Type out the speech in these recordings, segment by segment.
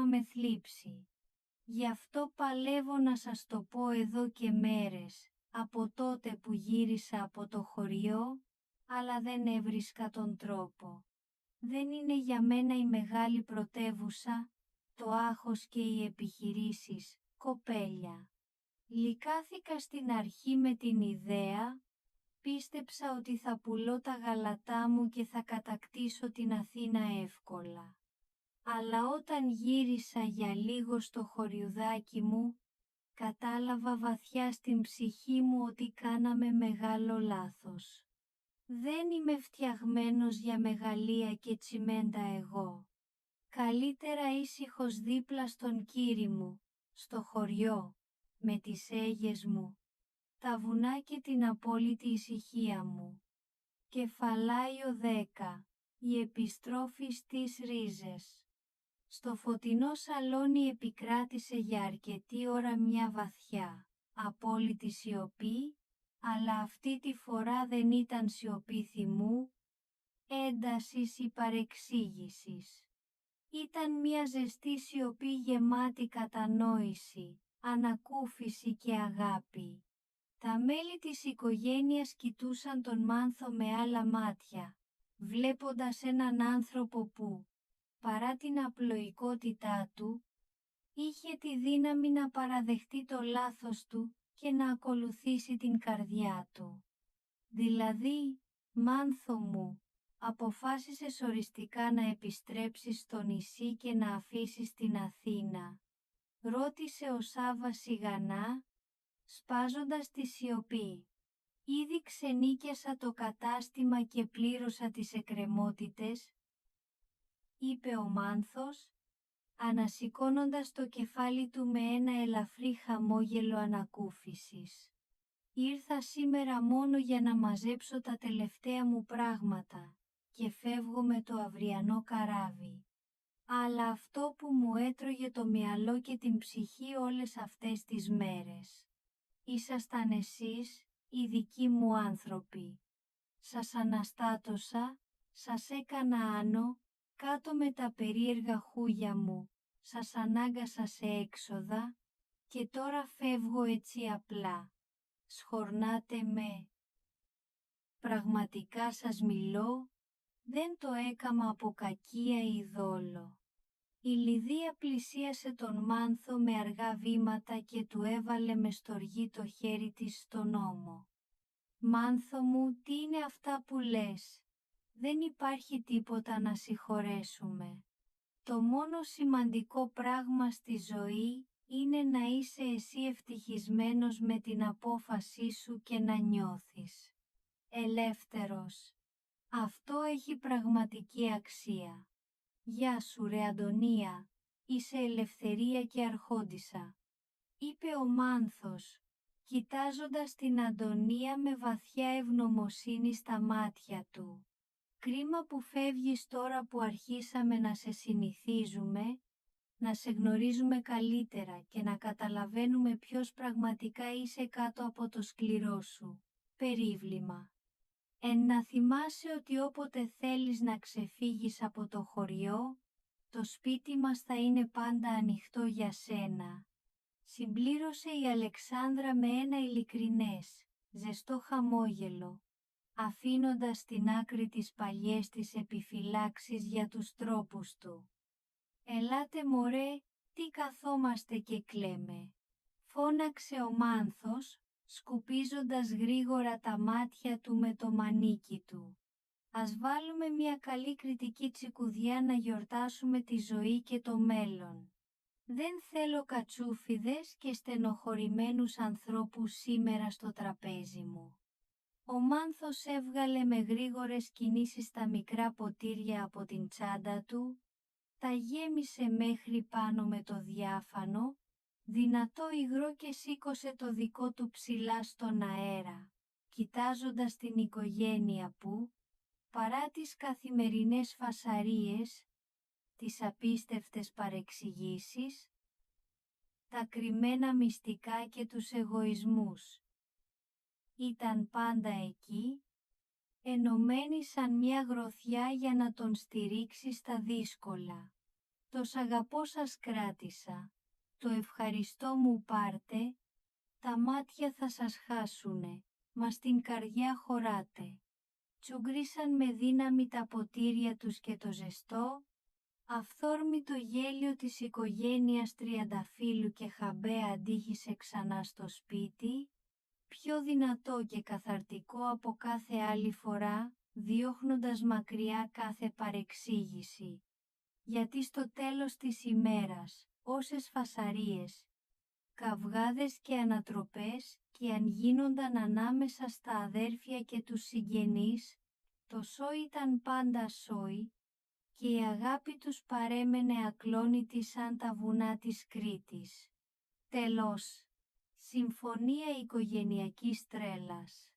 με θλίψει. Γι' αυτό παλεύω να σας το πω εδώ και μέρες, από τότε που γύρισα από το χωριό, αλλά δεν έβρισκα τον τρόπο. Δεν είναι για μένα η μεγάλη πρωτεύουσα, το άγχος και οι επιχειρήσεις, κοπέλια. Λυκάθηκα στην αρχή με την ιδέα, πίστεψα ότι θα πουλώ τα γαλατά μου και θα κατακτήσω την Αθήνα εύκολα. Αλλά όταν γύρισα για λίγο στο χωριουδάκι μου, κατάλαβα βαθιά στην ψυχή μου ότι κάναμε μεγάλο λάθος. Δεν είμαι φτιαγμένος για μεγαλεία και τσιμέντα εγώ. Καλύτερα ήσυχος δίπλα στον Κύρι μου, στο χωριό, με τις αίγες μου, τα βουνά και την απόλυτη ησυχία μου. Κεφαλάιο 10. Η επιστροφή στις ρίζες. Στο φωτεινό σαλόνι επικράτησε για αρκετή ώρα μια βαθιά, απόλυτη σιωπή, αλλά αυτή τη φορά δεν ήταν σιωπή θυμού, έντασης ή παρεξήγησης. Ήταν μια ζεστή σιωπή γεμάτη κατανόηση, ανακούφιση και αγάπη. Τα μέλη της οικογένειας κοιτούσαν τον Μάνθο με άλλα μάτια, βλέποντας έναν άνθρωπο που, παρά την απλοϊκότητά του, είχε τη δύναμη να παραδεχτεί το λάθος του και να ακολουθήσει την καρδιά του. Δηλαδή, Μάνθο μου, αποφάσισες οριστικά να επιστρέψεις στο νησί και να αφήσεις την Αθήνα? Ρώτησε ο Σάββας σιγανά, σπάζοντας τη σιωπή. Ήδη ξενίκιασα το κατάστημα και πλήρωσα τις εκκρεμότητες, είπε ο Μάνθος, ανασηκώνοντας το κεφάλι του με ένα ελαφρύ χαμόγελο ανακούφισης. Ήρθα σήμερα μόνο για να μαζέψω τα τελευταία μου πράγματα και φεύγω με το αυριανό καράβι. Αλλά αυτό που μου έτρωγε το μυαλό και την ψυχή όλες αυτές τις μέρες. Ήσασταν εσείς, οι δικοί μου άνθρωποι. Σας αναστάτωσα, σας έκανα άνω, κάτω με τα περίεργα χούγια μου, σας ανάγκασα σε έξοδα, και τώρα φεύγω έτσι απλά. Σχορνάτε με. Πραγματικά σας μιλώ, δεν το έκαμα από κακία ή δόλο. Η Λιδία πλησίασε τον Μάνθο με αργά βήματα και του έβαλε με στοργή το χέρι της στον ώμο. «Μάνθο μου, τι είναι αυτά που λες? Δεν υπάρχει τίποτα να συγχωρέσουμε. Το μόνο σημαντικό πράγμα στη ζωή είναι να είσαι εσύ ευτυχισμένος με την απόφασή σου και να νιώθεις ελεύθερος. Αυτό έχει πραγματική αξία. Γεια σου ρε Αντωνία, είσαι ελευθερία και αρχόντισσα», είπε ο Μάνθος, κοιτάζοντας την Αντωνία με βαθιά ευγνωμοσύνη στα μάτια του. «Κρίμα που φεύγεις τώρα που αρχίσαμε να σε συνηθίζουμε, να σε γνωρίζουμε καλύτερα και να καταλαβαίνουμε ποιος πραγματικά είσαι κάτω από το σκληρό σου περίβλημα. Να θυμάσαι ότι όποτε θέλεις να ξεφύγεις από το χωριό, το σπίτι μας θα είναι πάντα ανοιχτό για σένα», συμπλήρωσε η Αλεξάνδρα με ένα ειλικρινές, ζεστό χαμόγελο, αφήνοντας στην άκρη τις παλιές της επιφυλάξεις για τους τρόπους του. «Ελάτε μωρέ, τι καθόμαστε και κλαίμε?» φώναξε ο Μάνθος, σκουπίζοντας γρήγορα τα μάτια του με το μανίκι του. «Ας βάλουμε μια καλή κριτική τσικουδιά να γιορτάσουμε τη ζωή και το μέλλον. Δεν θέλω κατσούφιδες και στενοχωρημένους ανθρώπους σήμερα στο τραπέζι μου». Ο Μάνθος έβγαλε με γρήγορες κινήσεις τα μικρά ποτήρια από την τσάντα του, τα γέμισε μέχρι πάνω με το διάφανο, δυνατό υγρό και σήκωσε το δικό του ψηλά στον αέρα, κοιτάζοντας την οικογένεια που, παρά τις καθημερινές φασαρίες, τις απίστευτες παρεξηγήσεις, τα κρυμμένα μυστικά και τους εγωισμούς, ήταν πάντα εκεί, ενωμένοι σαν μια γροθιά για να τον στηρίξει στα δύσκολα. Το σ' αγαπώ σας κράτησα, το ευχαριστώ μου πάρτε, τα μάτια θα σας χάσουνε, μα στην καρδιά χωράτε. Τσουγκρίσαν με δύναμη τα ποτήρια τους και το ζεστό, αυθόρμητο γέλιο της οικογένειας τριανταφύλου και Χαμπέ αντίχησε ξανά στο σπίτι, πιο δυνατό και καθαρτικό από κάθε άλλη φορά, διώχνοντας μακριά κάθε παρεξήγηση. Γιατί στο τέλος της ημέρας, όσες φασαρίες, καυγάδες και ανατροπές και αν γίνονταν ανάμεσα στα αδέρφια και τους συγγενείς, το σόι ήταν πάντα σόι και η αγάπη τους παρέμενε ακλόνητη σαν τα βουνά της Κρήτης. Τελώς. Συμφωνία οικογενειακής τρέλας.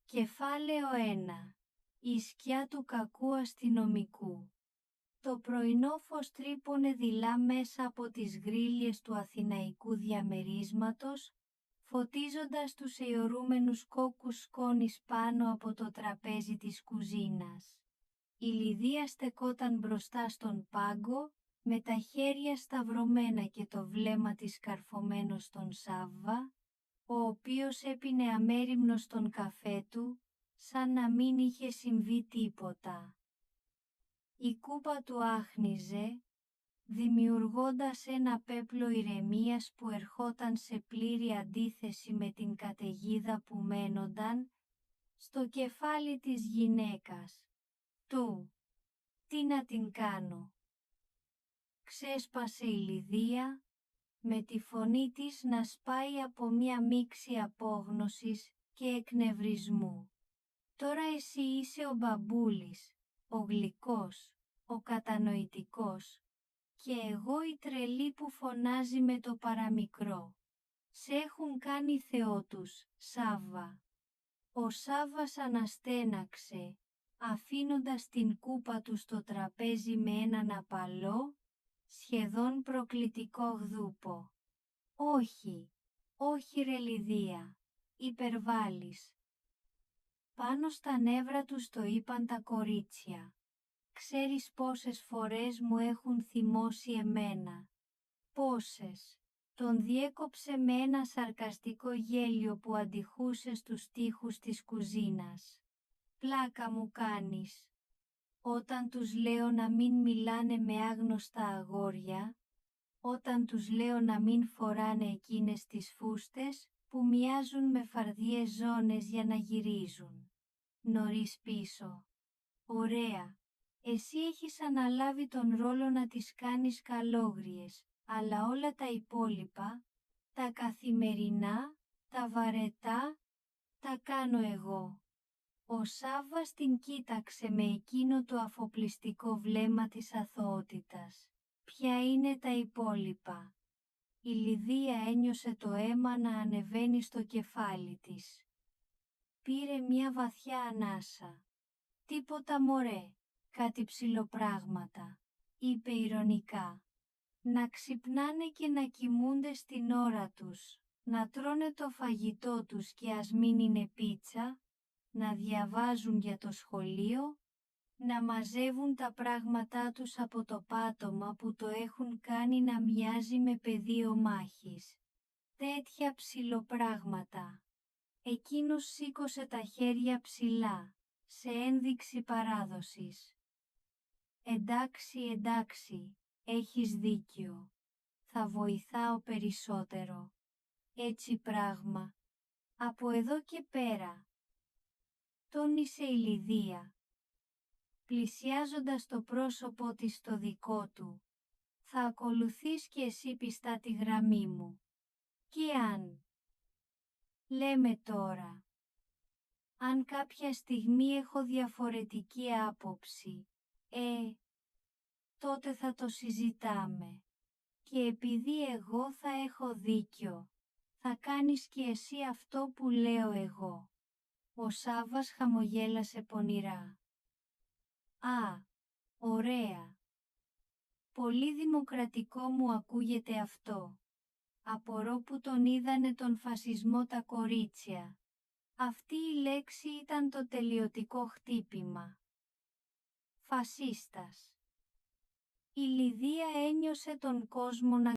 Κεφάλαιο 1. Η σκιά του κακού αστυνομικού. Το πρωινό φως τρύπωνε δειλά μέσα από τις γρίλιες του αθηναϊκού διαμερίσματος, φωτίζοντας τους αιωρούμενους κόκκους σκόνης πάνω από το τραπέζι της κουζίνας. Η Λιδία στεκόταν μπροστά στον πάγκο, με τα χέρια σταυρωμένα και το βλέμμα της καρφωμένο στον Σάββα, ο οποίος έπινε αμέριμνος τον καφέ του, σαν να μην είχε συμβεί τίποτα. Η κούπα του άχνιζε, δημιουργώντας ένα πέπλο ηρεμίας που ερχόταν σε πλήρη αντίθεση με την καταιγίδα που μένονταν στο κεφάλι της γυναίκας. Τι να την κάνω. Ξέσπασε η Λιδία, με τη φωνή της να σπάει από μια μίξη απόγνωσης και εκνευρισμού. Τώρα εσύ είσαι ο μπαμπούλης, ο γλυκός, ο κατανοητικός, και εγώ η τρελή που φωνάζει με το παραμικρό. Σε έχουν κάνει θεό τους, Σάββα. Ο Σάββας αναστέναξε, αφήνοντας την κούπα του στο τραπέζι με έναν απαλό, σχεδόν προκλητικό γδούπο. Όχι ρε Λιδία, υπερβάλλεις. Πάνω στα νεύρα τους το είπαν τα κορίτσια. Ξέρεις πόσες φορές μου έχουν θυμώσει εμένα. Πόσες. Τον διέκοψε με ένα σαρκαστικό γέλιο που αντιχούσε στους τοίχους της κουζίνας. Πλάκα μου κάνεις. Όταν τους λέω να μην μιλάνε με άγνωστα αγόρια, όταν τους λέω να μην φοράνε εκείνες τις φούστες που μοιάζουν με φαρδιές ζώνες για να γυρίζουν. Νωρίς πίσω. Ωραία. Εσύ έχεις αναλάβει τον ρόλο να τις κάνεις καλόγριες, αλλά όλα τα υπόλοιπα, τα καθημερινά, τα βαρετά, τα κάνω εγώ. Ο Σάββας την κοίταξε με εκείνο το αφοπλιστικό βλέμμα της αθωότητας. Ποια είναι τα υπόλοιπα. Η Λιδία ένιωσε το αίμα να ανεβαίνει στο κεφάλι της. Πήρε μια βαθιά ανάσα. Τίποτα μωρέ, κάτι ψιλοπράγματα, είπε ειρωνικά. Να ξυπνάνε και να κοιμούνται στην ώρα τους, να τρώνε το φαγητό τους και ας μην είναι πίτσα, να διαβάζουν για το σχολείο, να μαζεύουν τα πράγματά τους από το πάτωμα που το έχουν κάνει να μοιάζει με πεδίο μάχης. Τέτοια ψιλοπράγματα. Εκείνος σήκωσε τα χέρια ψηλά, σε ένδειξη παράδοσης. Εντάξει, έχεις δίκιο. Θα βοηθάω περισσότερο. Έτσι πράγμα. Από εδώ και πέρα. Τόνισε η Λιδία, πλησιάζοντας το πρόσωπό της στο δικό του. Θα ακολουθείς και εσύ πιστά τη γραμμή μου. Και αν. Λέμε τώρα. Αν κάποια στιγμή έχω διαφορετική άποψη, τότε θα το συζητάμε. Και επειδή εγώ θα έχω δίκιο, θα κάνεις και εσύ αυτό που λέω εγώ. Ο Σάββας χαμογέλασε πονηρά. Α, ωραία. Πολύ δημοκρατικό μου ακούγεται αυτό. Απορώ που τον είδανε τον φασισμό τα κορίτσια. Αυτή η λέξη ήταν το τελειωτικό χτύπημα. Φασίστας. Η Λιδία ένιωσε τον κόσμο να